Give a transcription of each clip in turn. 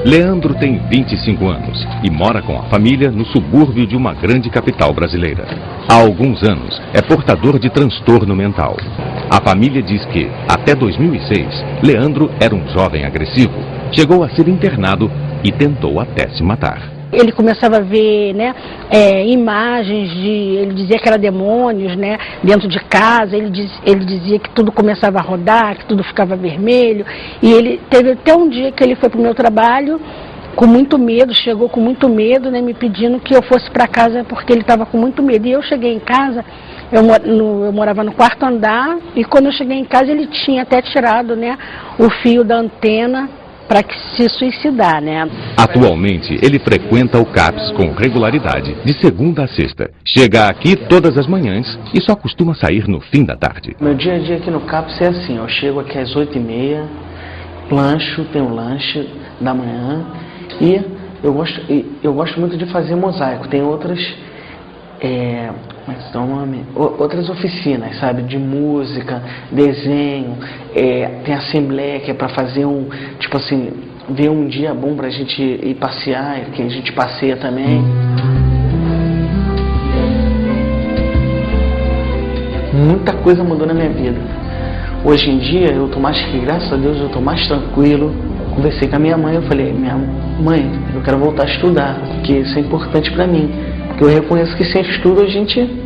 Leandro tem 25 anos e mora com a família no subúrbio de uma grande capital brasileira. Há alguns anos é portador de transtorno mental. A família diz que, até 2006, Leandro era um jovem agressivo, chegou a ser internado e tentou até se matar. Ele começava a ver, né, imagens ele dizia que era demônios, né, dentro de casa. Ele dizia que tudo começava a rodar, que tudo ficava vermelho. E ele teve até um dia que ele foi para o meu trabalho com muito medo, chegou com muito medo, né, me pedindo que eu fosse para casa porque ele estava com muito medo. E eu cheguei em casa, eu morava no quarto andar, e quando eu cheguei em casa ele tinha até tirado, né, o fio da antena para se suicidar, né? Atualmente, ele frequenta o CAPS com regularidade, de segunda a sexta. Chega aqui todas as manhãs e só costuma sair no fim da tarde. Meu dia a dia aqui no CAPS é assim, eu chego aqui às 8h30, lancho, tenho lanche da manhã, e eu gosto muito de fazer mosaico. Tem outras outras oficinas, sabe, de música, desenho, tem assembleia que é para fazer tipo assim, ver um dia bom pra gente ir passear, que a gente passeia também. Muita coisa mudou na minha vida. Hoje em dia eu tô mais, graças a Deus, eu tô mais tranquilo. Conversei com a minha mãe, eu falei, minha mãe, eu quero voltar a estudar, porque isso é importante pra mim. Porque eu reconheço que sem estudo a gente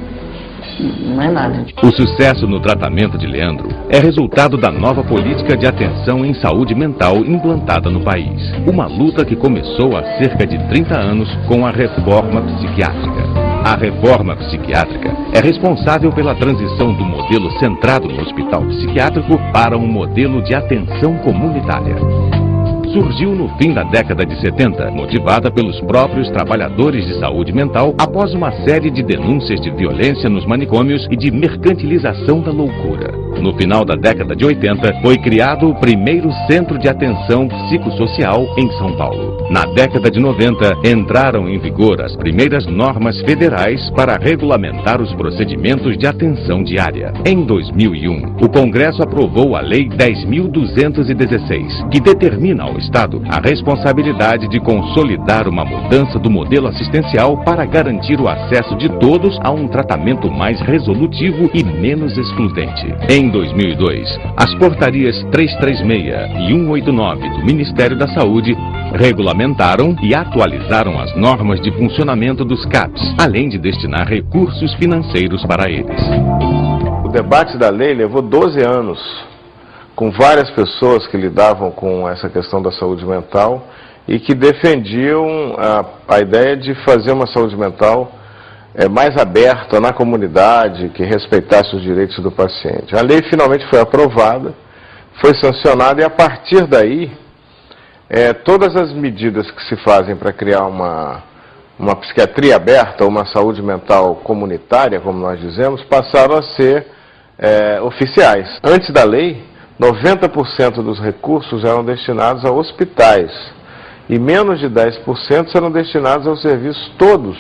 não é nada. O sucesso no tratamento de Leandro é resultado da nova política de atenção em saúde mental implantada no país. Uma luta que começou há cerca de 30 anos com a reforma psiquiátrica. A reforma psiquiátrica é responsável pela transição do modelo centrado no hospital psiquiátrico para um modelo de atenção comunitária. Surgiu no fim da década de 70, motivada pelos próprios trabalhadores de saúde mental após uma série de denúncias de violência nos manicômios e de mercantilização da loucura. No final da década de 80, foi criado o primeiro centro de atenção psicossocial em São Paulo. Na década de 90, entraram em vigor as primeiras normas federais para regulamentar os procedimentos de atenção diária. Em 2001, o Congresso aprovou a Lei 10.216, que determina ao Estado a responsabilidade de consolidar uma mudança do modelo assistencial para garantir o acesso de todos a um tratamento mais resolutivo e menos excludente. Em 2002, as portarias 336 e 189 do Ministério da Saúde regulamentaram e atualizaram as normas de funcionamento dos CAPs, além de destinar recursos financeiros para eles. O debate da lei levou 12 anos, com várias pessoas que lidavam com essa questão da saúde mental e que defendiam a ideia de fazer uma saúde mental mais aberta na comunidade, que respeitasse os direitos do paciente. A lei finalmente foi aprovada, foi sancionada, e a partir daí, todas as medidas que se fazem para criar uma psiquiatria aberta, uma saúde mental comunitária, como nós dizemos, passaram a ser oficiais. Antes da lei, 90% dos recursos eram destinados a hospitais e menos de 10% eram destinados aos serviços todos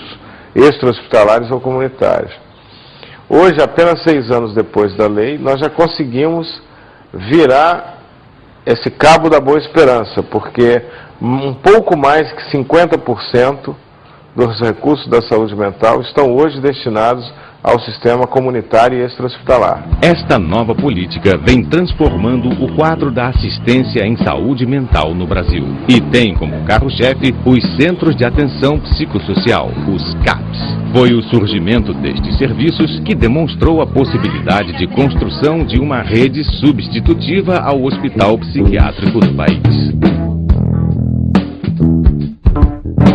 extra-hospitalares ou comunitários. Hoje, apenas 6 anos depois da lei, nós já conseguimos virar esse cabo da boa esperança, porque um pouco mais que 50% dos recursos da saúde mental estão hoje destinados ao sistema comunitário e extra-hospitalar. Esta nova política vem transformando o quadro da assistência em saúde mental no Brasil e tem como carro-chefe os Centros de Atenção Psicossocial, os CAPs. Foi o surgimento destes serviços que demonstrou a possibilidade de construção de uma rede substitutiva ao hospital psiquiátrico do país.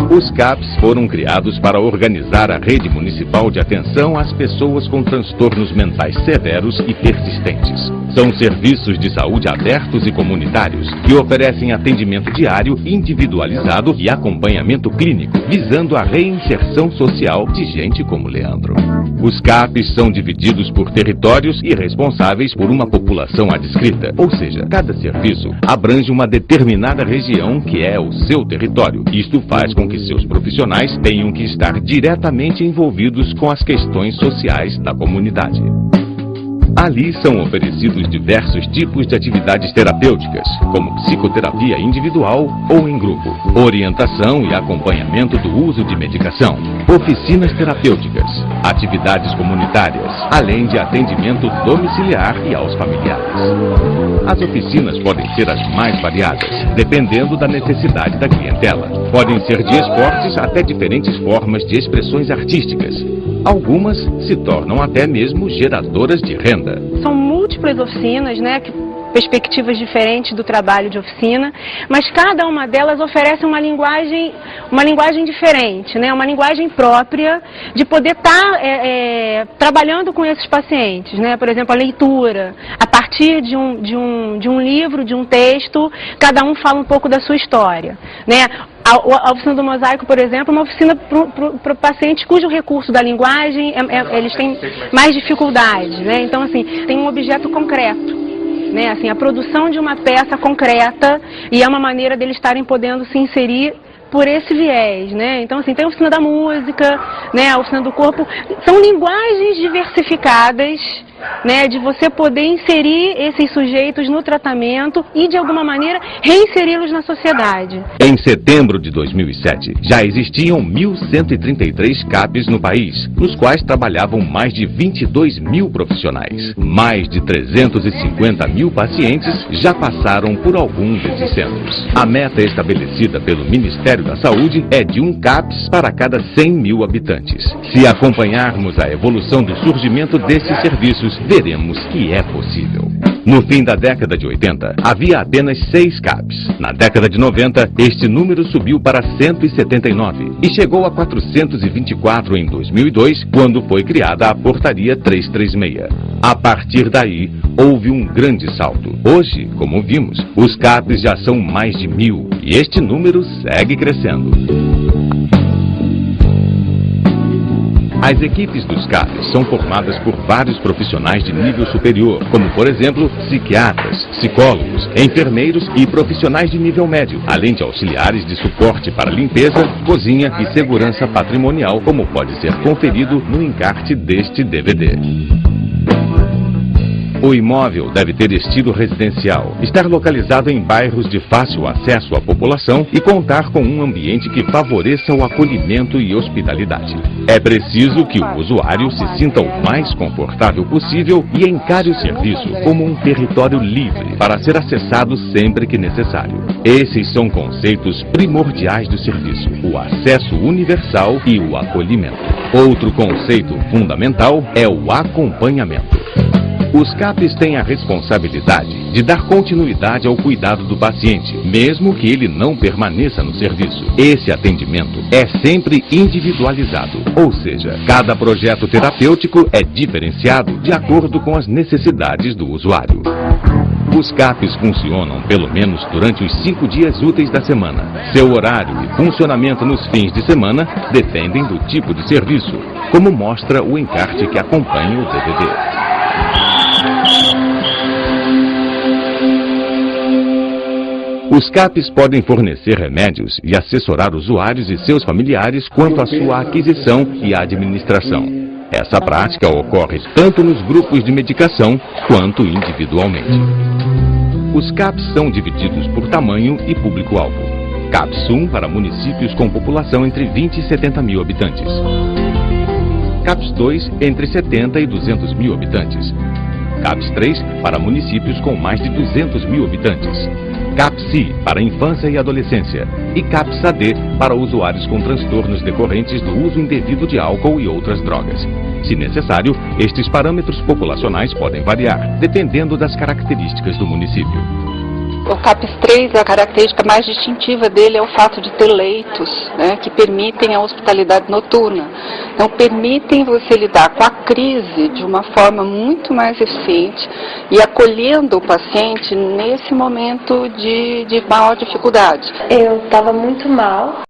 Os CAPs foram criados para organizar a rede municipal de atenção às pessoas com transtornos mentais severos e persistentes. São serviços de saúde abertos e comunitários que oferecem atendimento diário, individualizado e acompanhamento clínico, visando a reinserção social de gente como Leandro. Os CAPs são divididos por territórios e responsáveis por uma população adscrita, ou seja, cada serviço abrange uma determinada região que é o seu território. Isto faz com que seus profissionais tenham que estar diretamente envolvidos com as questões sociais da comunidade. Ali são oferecidos diversos tipos de atividades terapêuticas, como psicoterapia individual ou em grupo, orientação e acompanhamento do uso de medicação, oficinas terapêuticas, atividades comunitárias, além de atendimento domiciliar e aos familiares. As oficinas podem ser as mais variadas, dependendo da necessidade da clientela. Podem ser de esportes até diferentes formas de expressões artísticas. Algumas se tornam até mesmo geradoras de renda. São múltiplas oficinas, perspectivas diferentes do trabalho de oficina, mas cada uma delas oferece uma linguagem diferente, uma linguagem própria de poder estar trabalhando com esses pacientes, Por exemplo, a leitura, a partir de um livro, de um texto, cada um fala um pouco da sua história, A oficina do mosaico, por exemplo, é uma oficina para pacientes cujo recurso da linguagem, eles têm mais dificuldade, Então, assim, tem um objeto concreto, Assim, a produção de uma peça concreta, e é uma maneira deles estarem podendo se inserir por esse viés, Então, assim, tem a oficina da música, a oficina do corpo, são linguagens diversificadas, de você poder inserir esses sujeitos no tratamento e, de alguma maneira, reinseri-los na sociedade. Em setembro de 2007, já existiam 1.133 CAPs no país, nos quais trabalhavam mais de 22 mil profissionais. Mais de 350 mil pacientes já passaram por algum desses centros. A meta estabelecida pelo Ministério da Saúde é de um CAPs para cada 100 mil habitantes. Se acompanharmos a evolução do surgimento desses serviços, veremos que é possível. No fim da década de 80, havia apenas 6 CAPs. Na década de 90, este número subiu para 179 e chegou a 424 em 2002, quando foi criada a Portaria 336. A partir daí, houve um grande salto. Hoje, como vimos, os CAPs já são mais de 1.000 e este número segue crescendo. As equipes dos CAPs são formadas por vários profissionais de nível superior, como, por exemplo, psiquiatras, psicólogos, enfermeiros e profissionais de nível médio, além de auxiliares de suporte para limpeza, cozinha e segurança patrimonial, como pode ser conferido no encarte deste DVD. O imóvel deve ter estilo residencial, estar localizado em bairros de fácil acesso à população e contar com um ambiente que favoreça o acolhimento e hospitalidade. É preciso que o usuário se sinta o mais confortável possível e encare o serviço como um território livre para ser acessado sempre que necessário. Esses são conceitos primordiais do serviço: o acesso universal e o acolhimento. Outro conceito fundamental é o acompanhamento. Os CAPs têm a responsabilidade de dar continuidade ao cuidado do paciente, mesmo que ele não permaneça no serviço. Esse atendimento é sempre individualizado, ou seja, cada projeto terapêutico é diferenciado de acordo com as necessidades do usuário. Os CAPs funcionam pelo menos durante os 5 dias úteis da semana. Seu horário e funcionamento nos fins de semana dependem do tipo de serviço, como mostra o encarte que acompanha o DVD. Os CAPs podem fornecer remédios e assessorar usuários e seus familiares quanto à sua aquisição e administração. Essa prática ocorre tanto nos grupos de medicação quanto individualmente. Os CAPs são divididos por tamanho e público-alvo. CAPS 1 para municípios com população entre 20 e 70 mil habitantes. CAPS 2 entre 70 e 200 mil habitantes. CAPS 3 para municípios com mais de 200 mil habitantes. CAPS-C para infância e adolescência e CAPS-AD para usuários com transtornos decorrentes do uso indevido de álcool e outras drogas. Se necessário, estes parâmetros populacionais podem variar, dependendo das características do município. O CAPS 3, a característica mais distintiva dele é o fato de ter leitos, né, que permitem a hospitalidade noturna. Então, permitem você lidar com a crise de uma forma muito mais eficiente e acolhendo o paciente nesse momento de maior dificuldade. Eu estava muito mal.